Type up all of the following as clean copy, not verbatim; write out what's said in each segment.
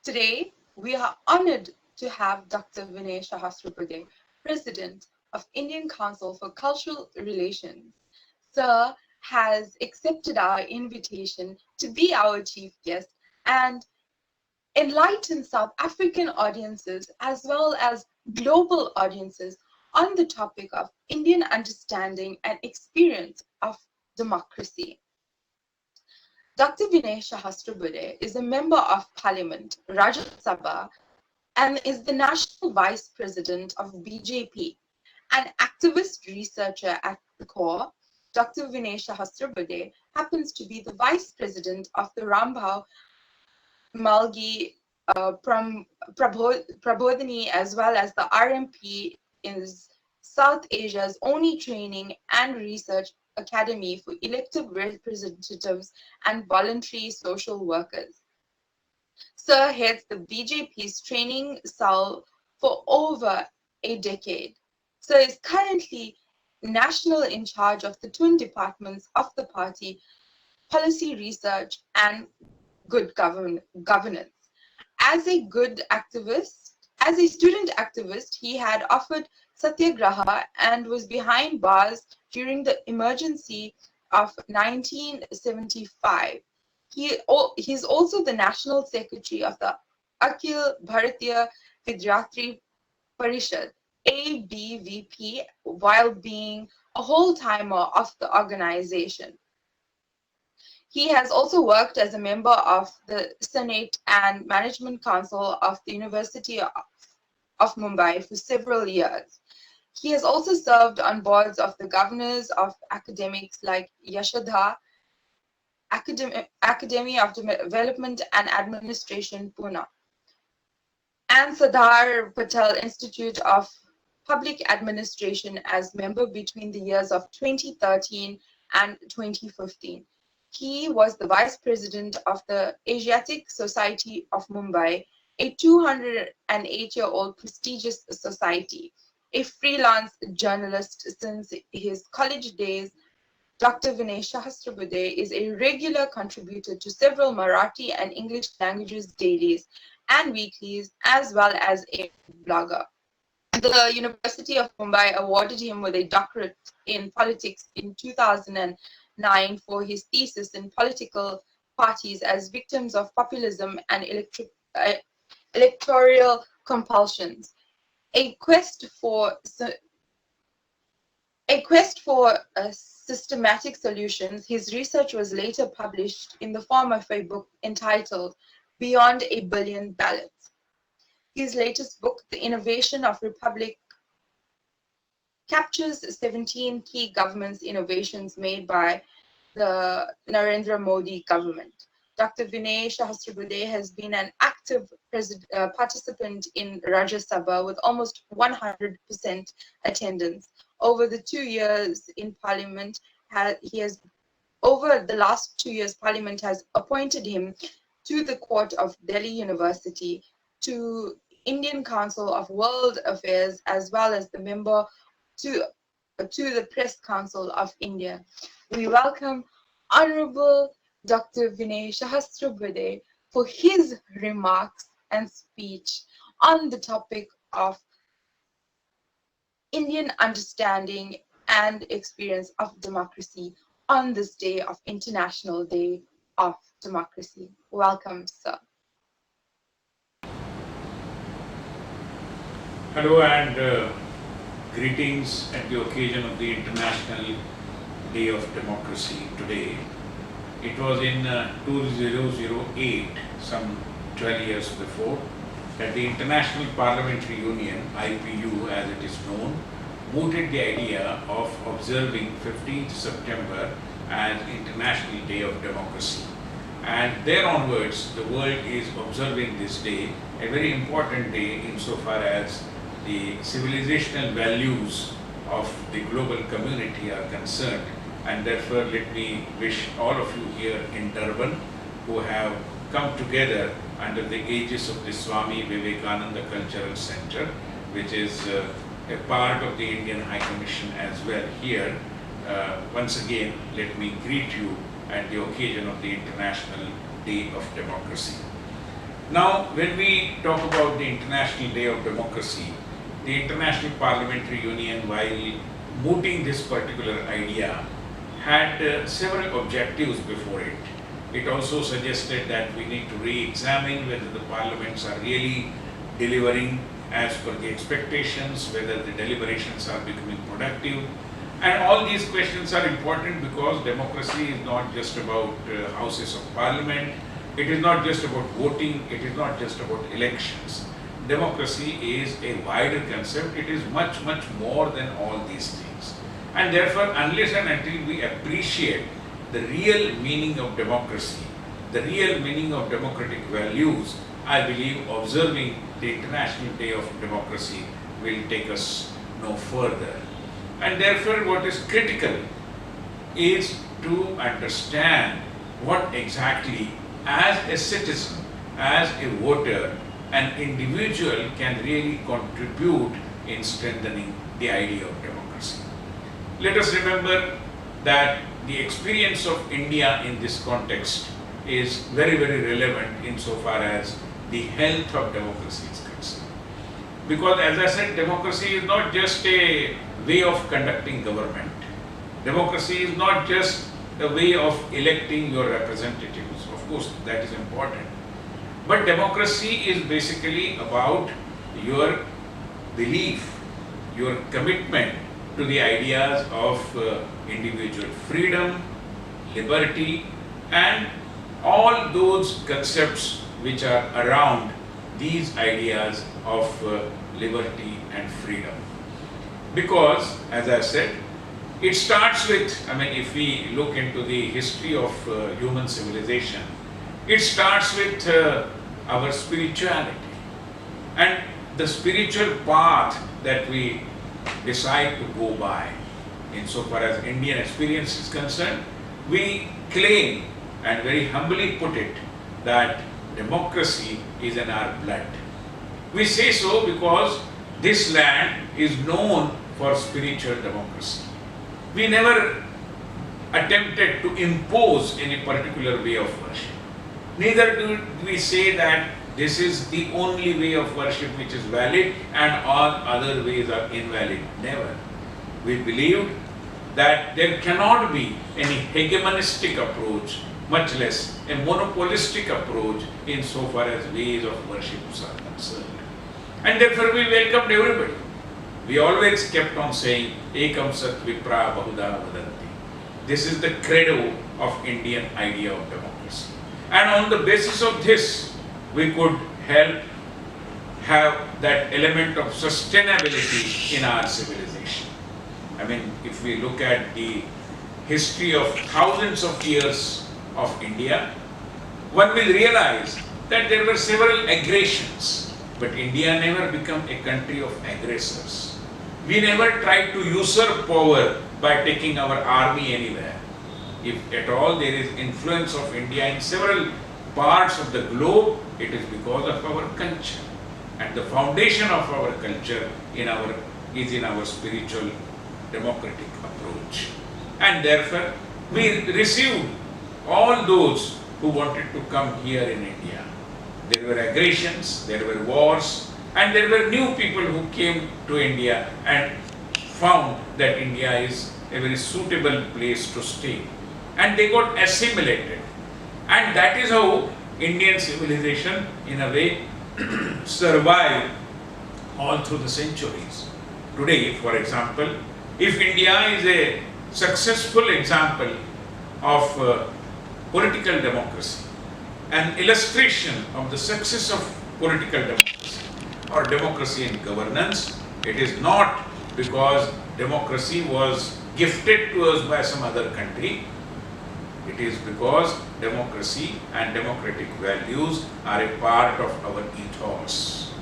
Today, we are honored to have Dr. Vinay Sahasrabuddhe, President of Indian Council for Cultural Relations. Sir has accepted our invitation to be our chief guest and enlighten South African audiences as well as global audiences on the topic of Indian understanding and experience of democracy. Dr. Vinay Sahasrabuddhe is a member of Parliament, Rajya Sabha, and is the National Vice President of BJP, an activist researcher at the core. Dr. Vinay Sahasrabuddhe happens to be the Vice President of the Rambhau Malgi Prabodhini, as well as the RMP is South Asia's only training and research academy for elected representatives and voluntary social workers. Sir heads the BJP's training cell for over a decade. Sir is currently national in charge of the twin departments of the party, policy research and good governance. As a student activist, he had offered satyagraha and was behind bars during the emergency of 1975. He's also the National Secretary of the Akhil Bharatiya Vidyarthi Parishad, ABVP, while being a whole-timer of the organization. He has also worked as a member of the Senate and Management Council of the University of Mumbai for several years. He has also served on boards of the governors of academics like Yashodha, Academy of Development and Administration, Pune, and Sardar Patel Institute of Public Administration as member between the years of 2013 and 2015. He was the Vice President of the Asiatic Society of Mumbai, a 208-year-old prestigious society. A freelance journalist since his college days, Dr. Vinay Sahasrabuddhe is a regular contributor to several Marathi and English languages dailies and weeklies, as well as a blogger. The University of Mumbai awarded him with a doctorate in politics in 2009 for his thesis in political parties as victims of populism and electoral compulsions. A quest for systematic solutions, his research was later published in the form of a book entitled Beyond a Billion Ballots. His latest book, The Innovation of Republic, captures 17 key government's innovations made by the Narendra Modi government. Dr. Vinay Sahasrabuddhe has been an active participant in Rajya Sabha with almost 100% attendance. Over the 2 years in Parliament, over the last 2 years, Parliament has appointed him to the Court of Delhi University, to Indian Council of World Affairs, as well as the member to the Press Council of India. We welcome Honorable Dr. Vinay Sahasrabuddhe for his remarks and speech on the topic of Indian understanding and experience of democracy on this day of International Day of Democracy. Welcome, sir. Hello and greetings at the occasion of the International Day of Democracy today. It was in 2008, some 12 years before, that the International Parliamentary Union, IPU as it is known, mooted the idea of observing 15th September as International Day of Democracy. And there onwards, the world is observing this day, a very important day insofar as the civilizational values of the global community are concerned. And therefore, let me wish all of you here in Durban who have come together under the aegis of the Swami Vivekananda Cultural Center, which is a part of the Indian High Commission as well here. Once again, let me greet you at the occasion of the International Day of Democracy. Now, when we talk about the International Day of Democracy, the International Parliamentary Union, while mooting this particular idea, had several objectives before it. It also suggested that we need to re-examine whether the parliaments are really delivering as per the expectations, whether the deliberations are becoming productive. And all these questions are important because democracy is not just about houses of parliament, it is not just about voting, it is not just about elections. Democracy is a wider concept, it is much, much more than all these things. And therefore, unless and until we appreciate the real meaning of democracy, the real meaning of democratic values, I believe observing the International Day of Democracy will take us no further. And therefore, what is critical is to understand what exactly, as a citizen, as a voter, an individual can really contribute in strengthening the idea of democracy. Let us remember that the experience of India in this context is very, very relevant insofar as the health of democracy is concerned. Because as I said, democracy is not just a way of conducting government. Democracy is not just a way of electing your representatives. Of course, that is important. But democracy is basically about your belief, your commitment to the ideas of individual freedom, liberty, and all those concepts which are around these ideas of liberty and freedom. Because, as I said, it starts with, if we look into the history of human civilization, it starts with our spirituality. And the spiritual path that we decide to go by, insofar as Indian experience is concerned, we claim and very humbly put it that democracy is in our blood. We say so because this land is known for spiritual democracy. We never attempted to impose any particular way of worship. Neither do we say that this is the only way of worship which is valid and all other ways are invalid. Never. We believed that there cannot be any hegemonistic approach, much less a monopolistic approach insofar as ways of worship are concerned. And therefore we welcomed everybody. We always kept on saying, Ekam Sat Vipra Bahuda Vadanti. This is the credo of Indian idea of democracy. And on the basis of this, we could help have that element of sustainability in our civilization. If we look at the history of thousands of years of India, one will realize that there were several aggressions, but India never became a country of aggressors. We never tried to usurp power by taking our army anywhere. If at all there is influence of India in several parts of the globe, it is because of our culture. And the foundation of our culture is in our spiritual democratic approach. And therefore, we received all those who wanted to come here in India. There were aggressions, there were wars, and there were new people who came to India and found that India is a very suitable place to stay. And they got assimilated. And that is how Indian civilization, in a way, survived all through the centuries. Today, for example, if India is a successful example of political democracy, an illustration of the success of political democracy or democracy in governance, it is not because democracy was gifted to us by some other country. It is because democracy and democratic values are a part of our ethos.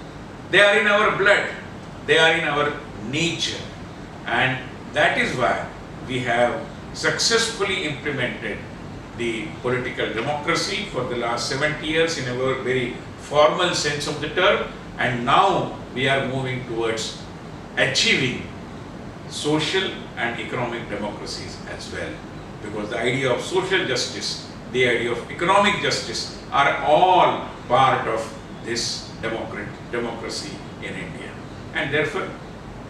They are in our blood, they are in our nature, and that is why we have successfully implemented the political democracy for the last 70 years in a very formal sense of the term, and now we are moving towards achieving social and economic democracies as well. Because the idea of social justice, the idea of economic justice are all part of this democracy in India. And therefore,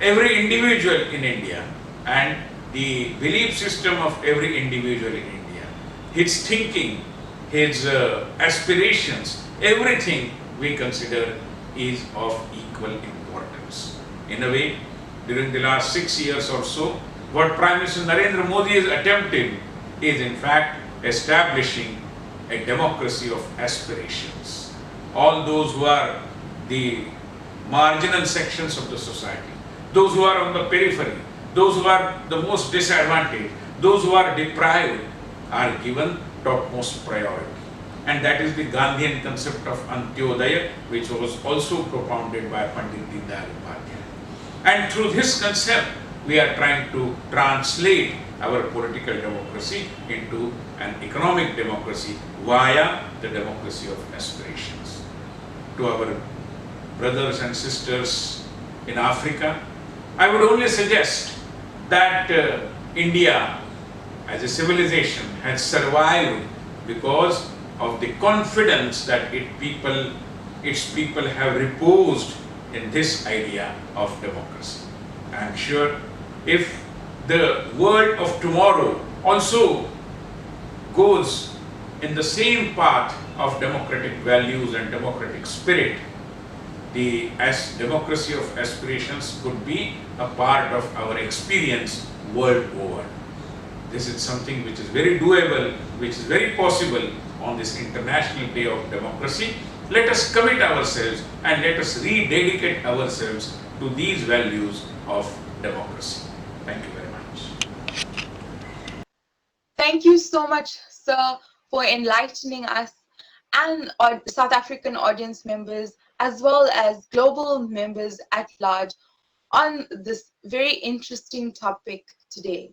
every individual in India and the belief system of every individual in India, his thinking, his aspirations, everything we consider is of equal importance. In a way, during the last 6 years or so, what Prime Minister Narendra Modi has attempted is in fact establishing a democracy of aspirations. All those who are the marginal sections of the society, those who are on the periphery, those who are the most disadvantaged, those who are deprived are given topmost priority. And that is the Gandhian concept of Antyodaya, which was also propounded by Pandit Dindayal Upadhyaya. And through this concept, we are trying to translate our political democracy into an economic democracy via the democracy of aspirations. To our brothers and sisters in Africa, I would only suggest that India as a civilization has survived because of the confidence that its people have reposed in this idea of democracy. I am sure if the world of tomorrow also goes in the same path of democratic values and democratic spirit, the democracy of aspirations could be a part of our experience world over. This is something which is very doable, which is very possible on this International Day of Democracy. Let us commit ourselves and let us rededicate ourselves to these values of democracy. Thank you very much. Thank you so much, sir, for enlightening us and South African audience members, as well as global members at large, on this very interesting topic today.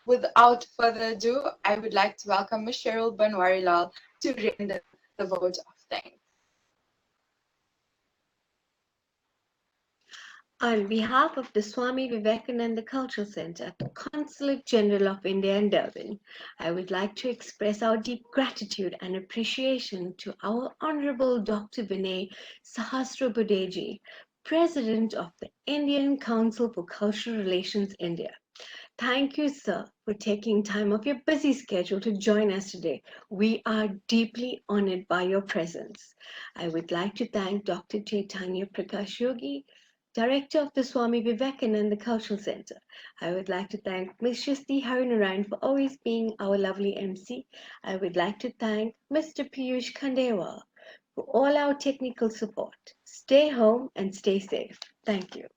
Without further ado, I would like to welcome Ms. Cheryl Banwarilal to render the vote of thanks. On behalf of the Swami Vivekananda Cultural Center, Consulate General of India in Durban, I would like to express our deep gratitude and appreciation to our Honorable Dr. Vinay Sahasrabuddhe, President of the Indian Council for Cultural Relations India. Thank you, sir, for taking time off your busy schedule to join us today. We are deeply honored by your presence. I would like to thank Dr. Chaitanya Prakash Yogi, Director of the Swami Vivekananda Cultural Center. I would like to thank Ms. Shristi Harunarayan for always being our lovely MC. I would like to thank Mr. Piyush Khandewal for all our technical support. Stay home and stay safe. Thank you.